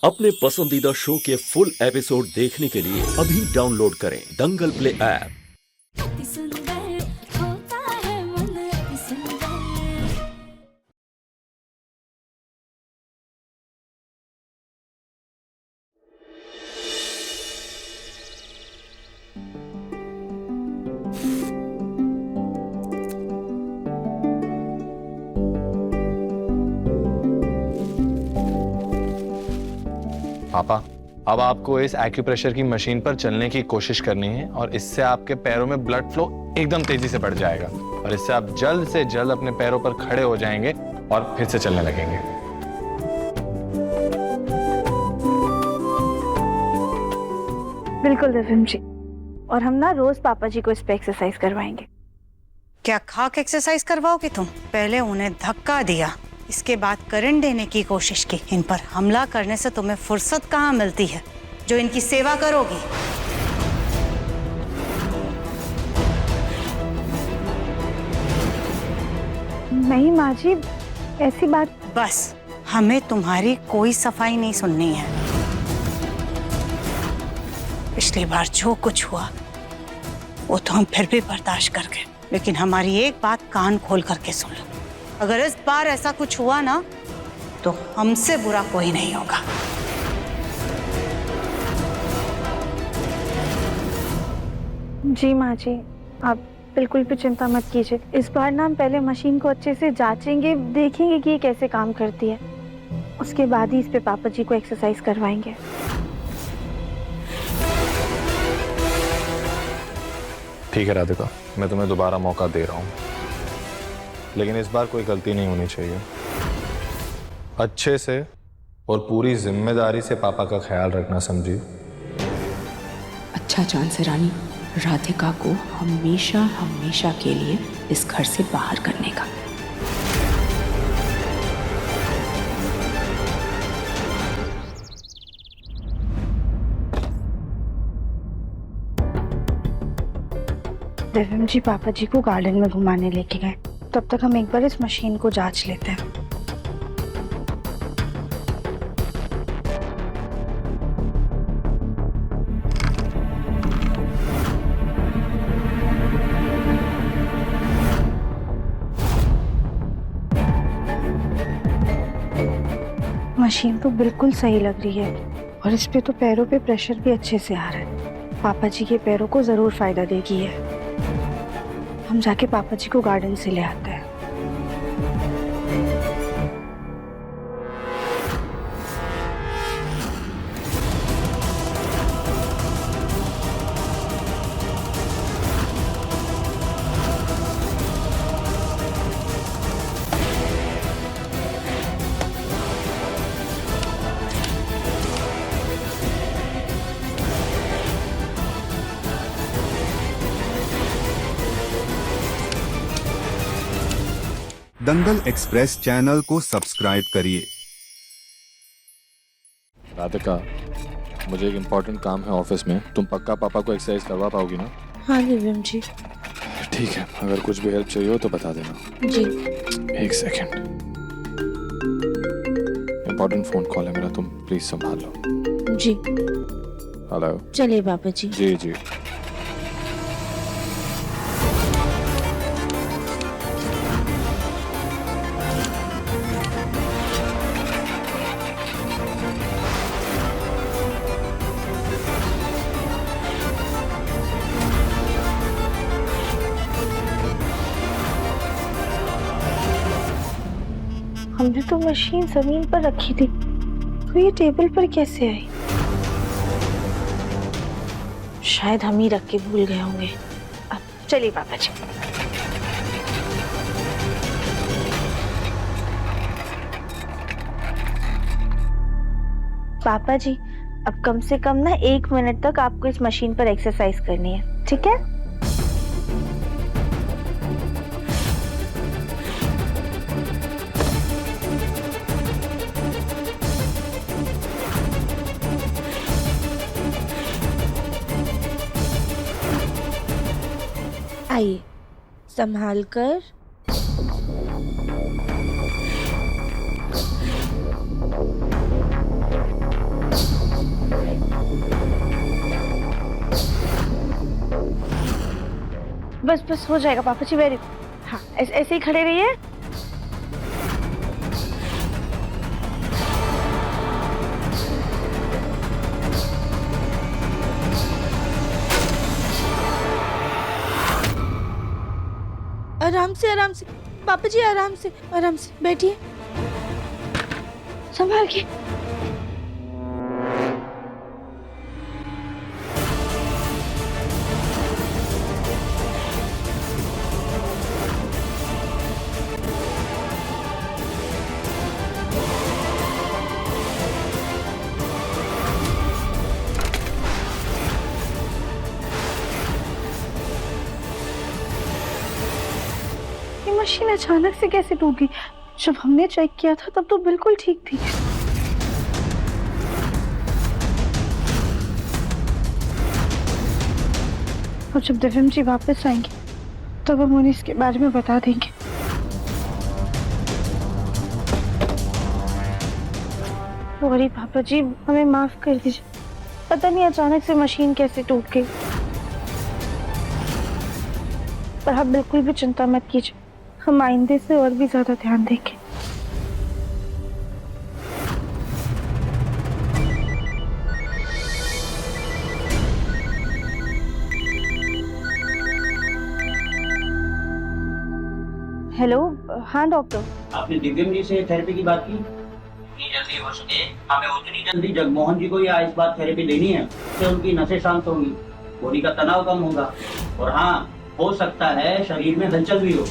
अपने पसंदीदा शो के फुल एपिसोड देखने के लिए अभी डाउनलोड करें दंगल प्ले ऐप। पापा, अब आपको इस एक्यूप्रेशर की मशीन पर चलने की कोशिश करनी है और इससे आपके पैरों में ब्लड फ्लो एकदम तेजी से बढ़ जाएगा और इससे आप जल्द से जल्द अपने पैरों पर खड़े हो जाएंगे और फिर से चलने लगेंगे। बिल्कुल दिव्यम जी, और हम ना रोज पापा जी को इस पे एक्सरसाइज करवाएंगे। क्या खाक एक्सरसाइज करवाओगे तुम? पहले उन्हें धक्का दिया, इसके बाद करंट देने की कोशिश की। इन पर हमला करने से तुम्हें फुर्सत कहाँ मिलती है जो इनकी सेवा करोगी? नहीं माँ जी, ऐसी बात। बस, हमें तुम्हारी कोई सफाई नहीं सुननी है। पिछली बार जो कुछ हुआ वो तो हम फिर भी बर्दाश्त कर गए, लेकिन हमारी एक बात कान खोल करके सुन लो। अगर इस बार ऐसा कुछ हुआ ना तो हमसे बुरा कोई नहीं होगा। जी माँ जी, आप बिल्कुल भी चिंता मत कीजिए। इस बार ना हम पहले मशीन को अच्छे से जांचेंगे, देखेंगे कि ये कैसे काम करती है। उसके बाद ही इस पे पापा जी को एक्सरसाइज करवाएंगे। ठीक है राधिका, मैं तुम्हें दोबारा मौका दे रहा हूँ, लेकिन इस बार कोई गलती नहीं होनी चाहिए। अच्छे से और पूरी जिम्मेदारी से पापा का ख्याल रखना, समझी? अच्छा चांस है रानी, राधिका को हमेशा हमेशा के लिए इस घर से बाहर करने का। दिव्यम जी पापा जी को गार्डन में घुमाने लेके गए, तब तक हम एक बार इस मशीन को जांच लेते हैं। मशीन तो बिल्कुल सही लग रही है और इस पे तो पैरों पे प्रेशर भी अच्छे से आ रहा है। पापा जी के पैरों को जरूर फायदा देगी है। हम जाके पापा जी को गार्डन से ले आते हैं। दंगल एक्सप्रेस चैनल को सब्सक्राइब करिए। राधिका, मुझे एक इम्पोर्टेंट काम है ऑफिस में, तुम पक्का पापा को एक्सरसाइज करवा पाओगी ना? हाँ दिव्यम जी। ठीक है, अगर कुछ भी हेल्प चाहिए हो तो बता देना। जी। एक सेकेंड, इम्पोर्टेंट फोन कॉल है मेरा, तुम प्लीज संभाल लो। जी। हेलो। चलिए पापा जी। जी जी। हमने तो मशीन जमीन पर रखी थी, तो ये टेबल पर कैसे आई? शायद हम ही रख के भूल गए होंगे। अब चलिए पापा जी। पापा जी, अब कम से कम ना 1 मिनट तक आपको इस मशीन पर एक्सरसाइज करनी है, ठीक है? आइए, संभाल कर। बस बस हो जाएगा पापा जी, वेरी। हाँ, ऐसे ही खड़े रहिए। आराम से पापा जी, आराम से बैठिए, संभाल के। मशीन अचानक से कैसे टूट गई? जब हमने चेक किया था तब तो बिल्कुल ठीक थी। और जब दिव्यम जी वापस आएंगे तब हम उन्हें इसके बारे में बता देंगे। सॉरी पापा जी, हमें माफ कर दीजिए। पता नहीं अचानक से मशीन कैसे टूट गई। पर आप बिल्कुल भी चिंता मत कीजिए, हम आइंदे से और भी ज्यादा ध्यान देंगे। हेलो, हाँ डॉक्टर। आपने दिव्यम जी से थेरेपी की बात की? जितनी जल्दी हो सके हमें उतनी जल्दी जगमोहन जी को यह इस बार थेरेपी देनी है, उससे उनकी नसें शांत होंगी, बॉडी का तनाव कम होगा और हाँ, हो सकता है शरीर में हलचल भी हो।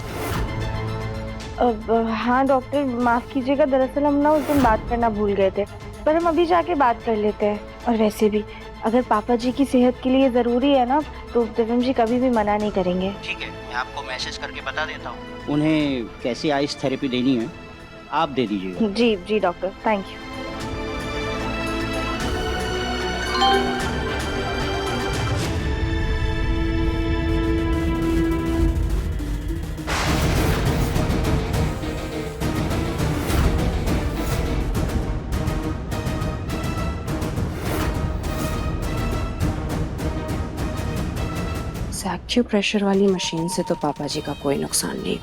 हाँ डॉक्टर, माफ कीजिएगा, दरअसल हम ना उस दिन बात करना भूल गए थे, पर हम अभी जाके बात कर लेते हैं। और वैसे भी अगर पापा जी की सेहत के लिए जरूरी है ना, तो दिव्यम जी कभी भी मना नहीं करेंगे। ठीक है, मैं आपको मैसेज करके बता देता हूँ उन्हें कैसी आइस थेरेपी देनी है, आप दे दीजिएगा। जी जी डॉक्टर, थैंक यू। एक्यूप्रेशर वाली मशीन से तो पापा जी का कोई नुकसान नहीं,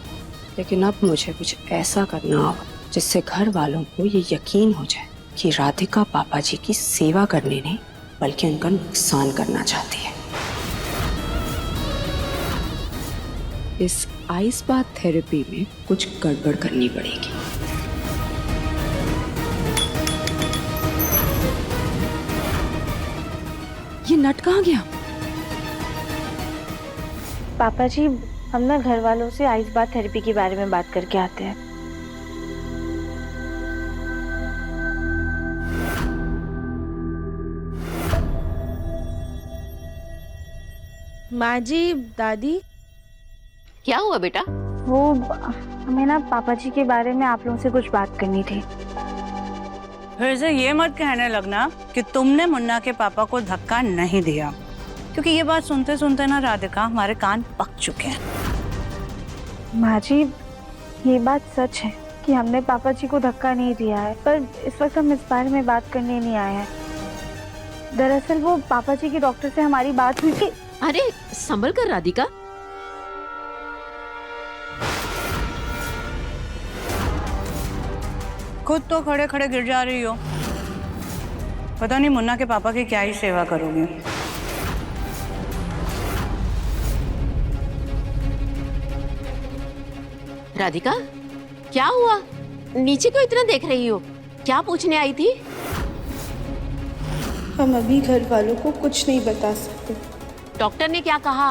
लेकिन अब मुझे कुछ ऐसा करना होगा जिससे घर वालों को ये यकीन हो जाए कि राधिका पापा जी की सेवा करने नहीं बल्कि उनका नुकसान करना चाहती है। इस आइस बाथ थेरेपी में कुछ गड़बड़ करनी पड़ेगी। ये नट कहाँ गया? पापा जी, हम ना घर वालों से आइस बाथ थेरेपी के बारे में बात करके आते हैं। माँ जी, दादी। क्या हुआ बेटा? वो हमें ना पापा जी के बारे में आप लोगों से कुछ बात करनी थी। फिर से ये मत कहने लगना कि तुमने मुन्ना के पापा को धक्का नहीं दिया, क्योंकि ये बात सुनते सुनते ना राधिका हमारे कान पक चुके हैं। माँ जी, ये बात सच है कि हमने पापा जी को धक्का नहीं दिया है, पर इस वक्त हम इस बारे में बात करने नहीं आए हैं। दरअसल वो पापा जी के डॉक्टर से हमारी बात हुई थी। अरे संभल कर राधिका। खुद तो खड़े खड़े गिर जा रही हो, पता नहीं मुन्ना के पापा की क्या ही सेवा करोगे। राधिका, क्या हुआ? नीचे क्यों इतना देख रही हो? क्या पूछने आई थी? हम अभी घर वालों को कुछ नहीं बता सकते। डॉक्टर ने क्या कहा?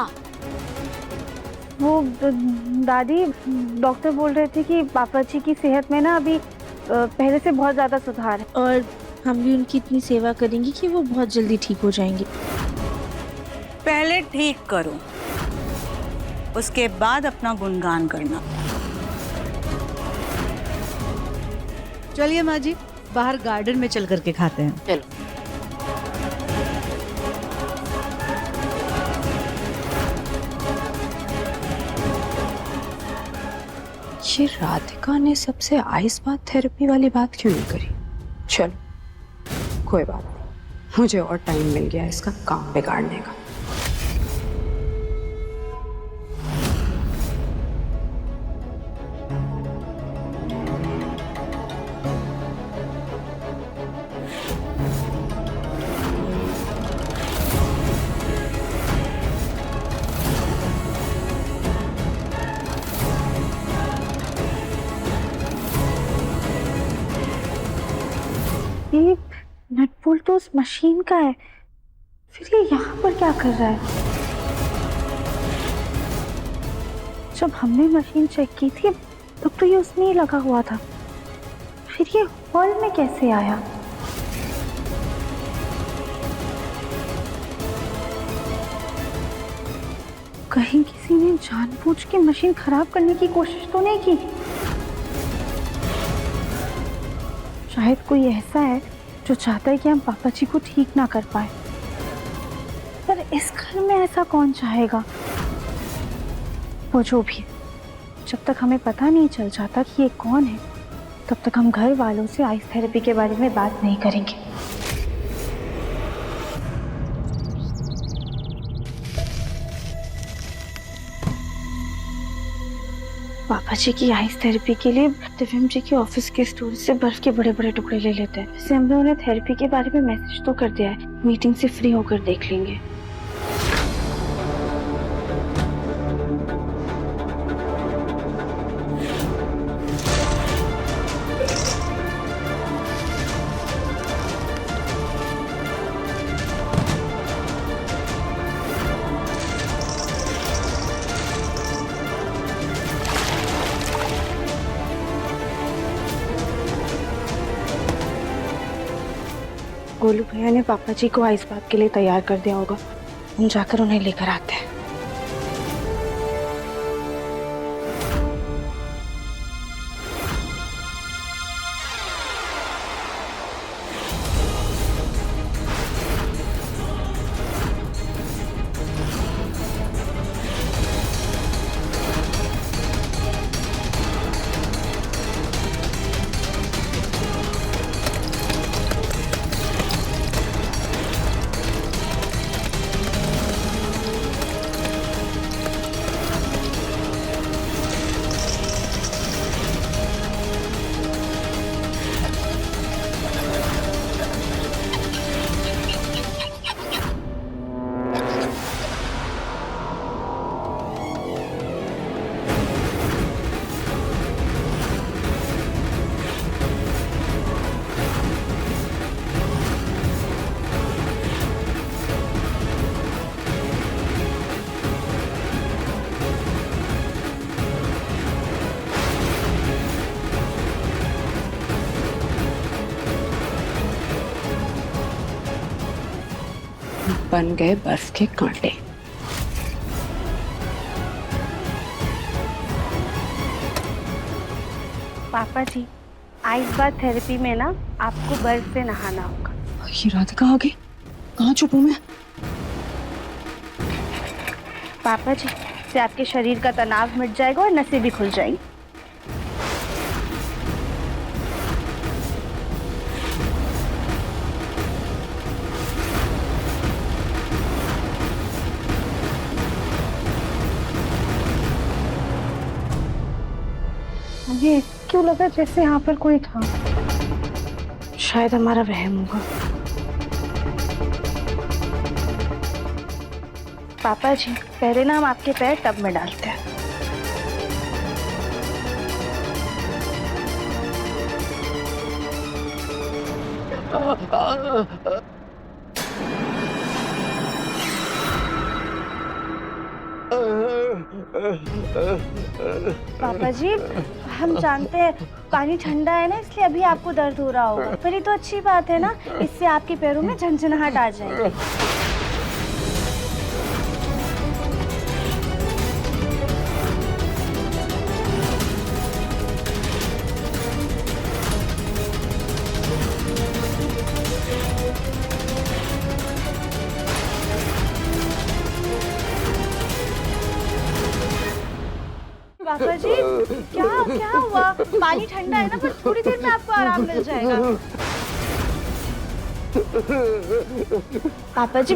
वो दादी, डॉक्टर बोल रहे थे कि पापा जी की सेहत में ना अभी पहले से बहुत ज्यादा सुधार है, और हम भी उनकी इतनी सेवा करेंगे कि वो बहुत जल्दी ठीक हो जाएंगे। पहले ठीक करो, उसके बाद अपना गुणगान करना। चलिए माँ जी, बाहर गार्डन में चल करके खाते हैं। चलो। ये राधिका ने सबसे आइस बाथ थेरेपी वाली बात क्यों नहीं करी? चलो कोई बात नहीं, मुझे और टाइम मिल गया इसका काम बिगाड़ने का। नट बोल्ट तो उस मशीन का है, फिर ये यहाँ पर क्या कर रहा है? जब हमने मशीन चेक की थी तब तो ये उसमें ही लगा हुआ था, फिर ये हॉल में कैसे आया? कहीं किसी ने जानबूझ के मशीन खराब करने की कोशिश तो नहीं की? शायद कोई ऐसा है जो चाहता है कि हम पापा जी को ठीक ना कर पाए, पर इस घर में ऐसा कौन चाहेगा? वो जो भी है, जब तक हमें पता नहीं चल जाता कि ये कौन है, तब तक हम घर वालों से आइस थेरेपी के बारे में बात नहीं करेंगे। पापा जी की आइस थेरेपी के लिए दिव्यम जी के ऑफिस के स्टोरेज से बर्फ के बड़े बड़े टुकड़े ले लेते हैं। वैसे हमने उन्हें थेरेपी के बारे में मैसेज तो कर दिया है, मीटिंग से फ्री होकर देख लेंगे। गोलू भैया ने पापा जी को आइस बात के लिए तैयार कर दिया होगा, हम जाकर उन्हें लेकर आते हैं। बन गए बर्फ के कांटे। पापा जी, आइस बात थेरेपी में ना आपको बर्फ से नहाना होगा। ये राधिका आ गई, कहाँ छुपूं मैं? पापा जी, इससे आपके शरीर का तनाव मिट जाएगा और नसें भी खुल जाएंगी। मुझे क्यों लगा जैसे यहाँ पर कोई था, शायद हमारा वहम होगा। पापा जी, पहले ना हम आपके पैर टब में डालते हैं। पापा जी, हम जानते हैं पानी ठंडा है ना, इसलिए अभी आपको दर्द हो रहा होगा, पर ये तो अच्छी बात है ना, इससे आपके पैरों में झंझनाहट आ जाएगी। पापा जी, क्या क्या हुआ? पानी ठंडा है ना, पर थोड़ी देर में आपको आराम मिल जाएगा। पापा जी,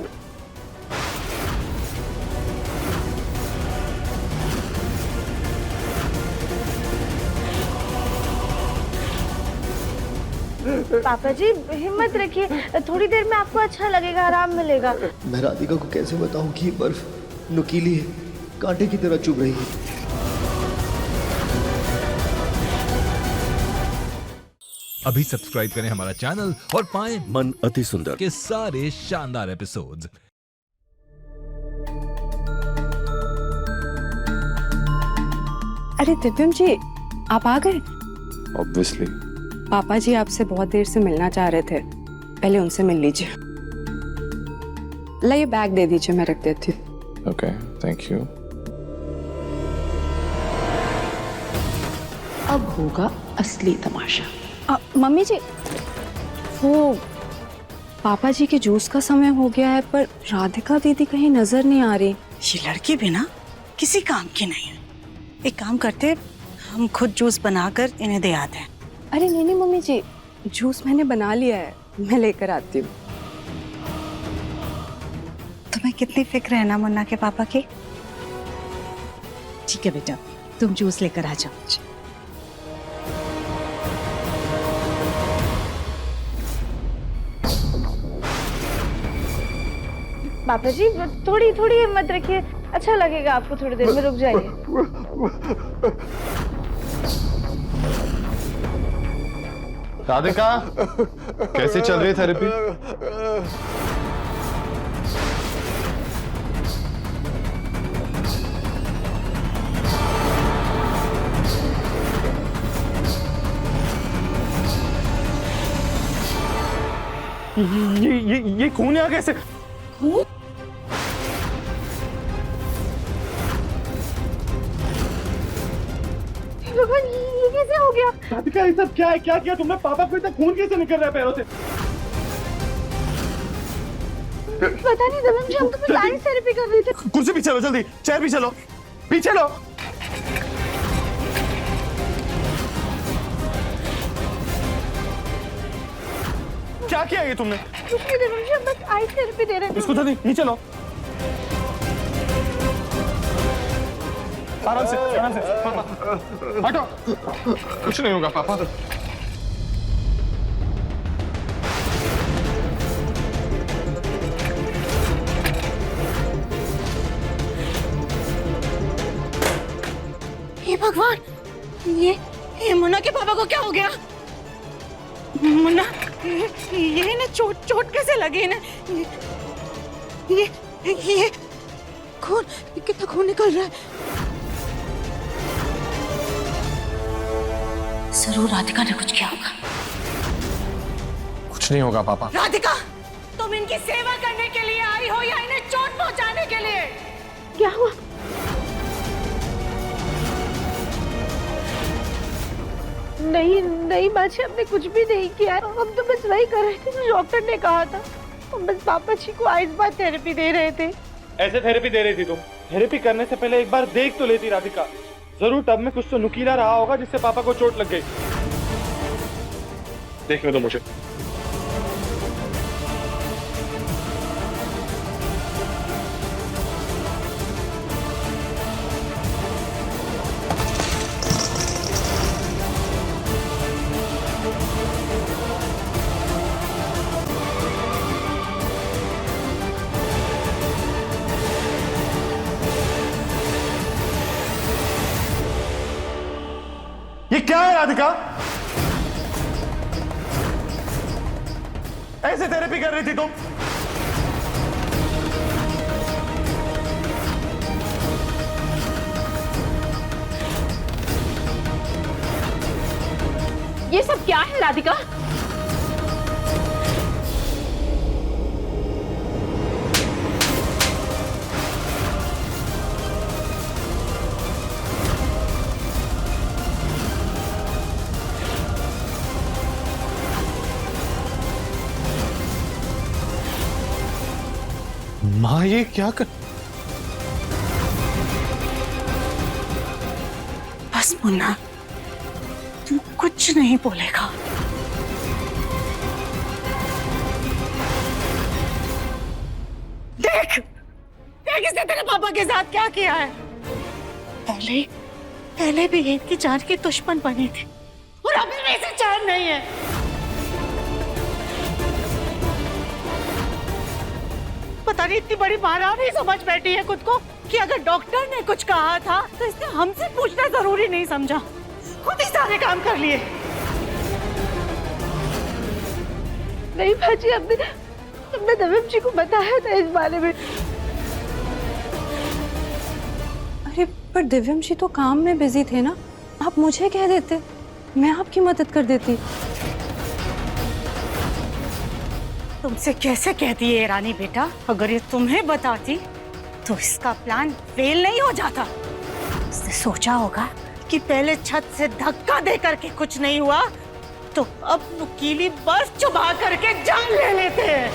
पापा जी हिम्मत रखिए, थोड़ी देर में आपको अच्छा लगेगा, आराम मिलेगा। मैं राधिका को कैसे बताऊं कि ये बर्फ नुकीली है, कांटे की तरह चुभ रही है। अभी सब्सक्राइब करें हमारा चैनल और पाएं मन अति सुंदर के सारे शानदार एपिसोड्स। अरे दिव्यम जी, आप आ गए? ऑब्वियसली। पापा जी आपसे बहुत देर से मिलना चाह रहे थे, पहले उनसे मिल लीजिए। लाइए बैग दे दीजिए, मैं रख देती हूँ। Okay, thank you. अब होगा असली तमाशा। मम्मी जी, वो पापा जी के जूस का समय हो गया है, पर राधिका दीदी कहीं नजर नहीं आ रही। ये लड़की भी ना किसी काम की नहीं है। एक काम करते, हम खुद जूस बनाकर इन्हें दे आते हैं। अरे नहीं मम्मी जी, जूस मैंने बना लिया है, मैं लेकर आती हूँ। तुम्हें कितनी फिक्र है ना मुन्ना के पापा की। ठीक है बेटा, तुम जूस लेकर आ जाओ। पापा जी थोड़ी थोड़ी हिम्मत रखिए, अच्छा लगेगा आपको, थोड़ी देर में रुक जाइए। राधिका, कैसी चल रही है थेरेपी? ये खून यहाँ कैसे? खून? भगवान, ये कैसे हो गया? राधिका, ये सब क्या है? क्या किया तुमने? पापा को इतना खून कैसे निकल रहा है पैरों से? पता नहीं दबम जी, हम तो साइंस थेरेपी कर रहे थे। कुर्सी पीछे लो, जल्दी चेयर पीछे लो, पीछे लो। क्या किया ये तुमने? कुछ नहीं दबम जी, हम बस आइस थेरेपी दे रहे थे। इसको जल्दी नीचे लो, आराम से आराम से। पापा हटो, कुछ नहीं होगा पापा। हे भगवान, ये मुन्ना के पापा को क्या हो गया? मुन्ना, ये ना चोट कैसे लगी ना? ये खून, कितना खून निकल रहा है। जरूर राधिका ने कुछ किया होगा। कुछ नहीं होगा पापा। राधिका, तुम इनकी सेवा करने के लिए आई हो या इन्हें चोट पहुंचाने के लिए? क्या हुआ? नहीं बाजी, हमने कुछ भी नहीं किया है। हम तो बस वही कर रहे थे जो डॉक्टर ने कहा था। हम बस पापा जी को आइस बात थेरेपी दे रहे थे। ऐसे थेरेपी दे रही थी तुम? थेरेपी करने से पहले एक बार देख तो लेती राधिका। जरूर टब में कुछ तो नुकीला रहा होगा जिससे पापा को चोट लग गई। देखने दो मुझे। ये क्या है राधिका? ऐसे थेरेपी कर रही थी तुम? ये सब क्या है राधिका? माँ, ये क्या कर? बस मुन्ना, तू कुछ नहीं बोलेगा। देख इसने तेरे पापा के साथ क्या किया है। पहले भी ये इनकी जान की दुश्मन बनी थी और अभी भी इसे चैन नहीं है। पता नहीं इतनी बड़ी मारा नहीं समझ बैठी है खुद को कि अगर डॉक्टर ने कुछ कहा था तो इसने हमसे पूछना जरूरी नहीं समझा, खुद ही सारे काम कर लिए। नहीं भाजी, हमने दविम जी को बताया था इस बारे में। अरे पर दिव्यम जी तो काम में बिजी थे ना, आप मुझे कह देते, मैं आपकी मदद कर देती। तुमसे कैसे कहती है रानी बेटा, अगर ये तुम्हें बताती तो इसका प्लान फेल नहीं हो जाता। इसने सोचा होगा कि पहले छत से धक्का दे करके कुछ नहीं हुआ तो अब नुकीली बर्फ चबा करके जान ले लेते हैं।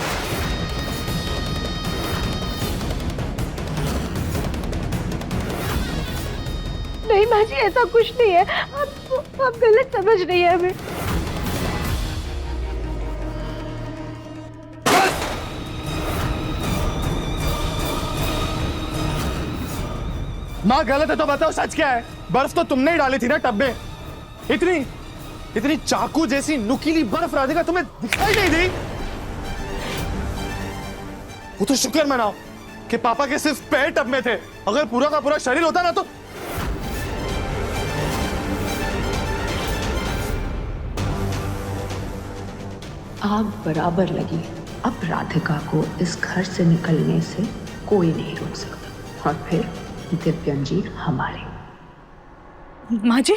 नहीं भाजी, ऐसा कुछ नहीं है, आप गलत समझ रही है हमें। माँ गलत है तो बताओ सच क्या है? बर्फ तो तुमने ही डाली थी ना टब में। इतनी चाकू जैसी नुकीली बर्फ राधिका तुम्हें दिखाई नहीं दी? वो तो शुक्र मनाओ कि पापा के सिर्फ पैर टब में थे, अगर पूरा का पूरा शरीर होता ना तो। आग बराबर लगी, अब राधिका को इस घर से निकलने से कोई नहीं रोक सकता, और फिर दिव्यम जी हमारे। माँ जी,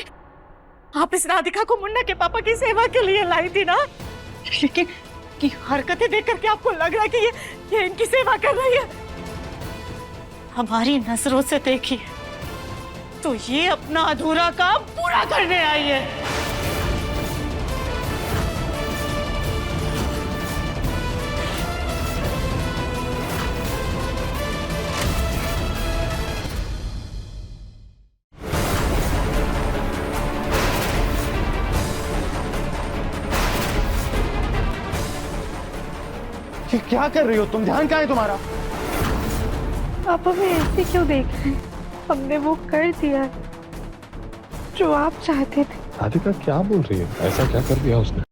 आप इस राधिका को मुन्ना के पापा की सेवा के लिए लाई थी ना, लेकिन की हरकतें देख करके आपको लग रहा है कि ये इनकी सेवा कर रही है। हमारी नजरों से देखिए तो ये अपना अधूरा काम पूरा करने आई है। ये क्या कर रही हो तुम? ध्यान कहाँ है तुम्हारा? आप हमें ऐसे क्यों देख रहे हैं? हमने वो कर दिया जो आप चाहते थे। राधिका क्या बोल रही है? ऐसा क्या कर दिया उसने?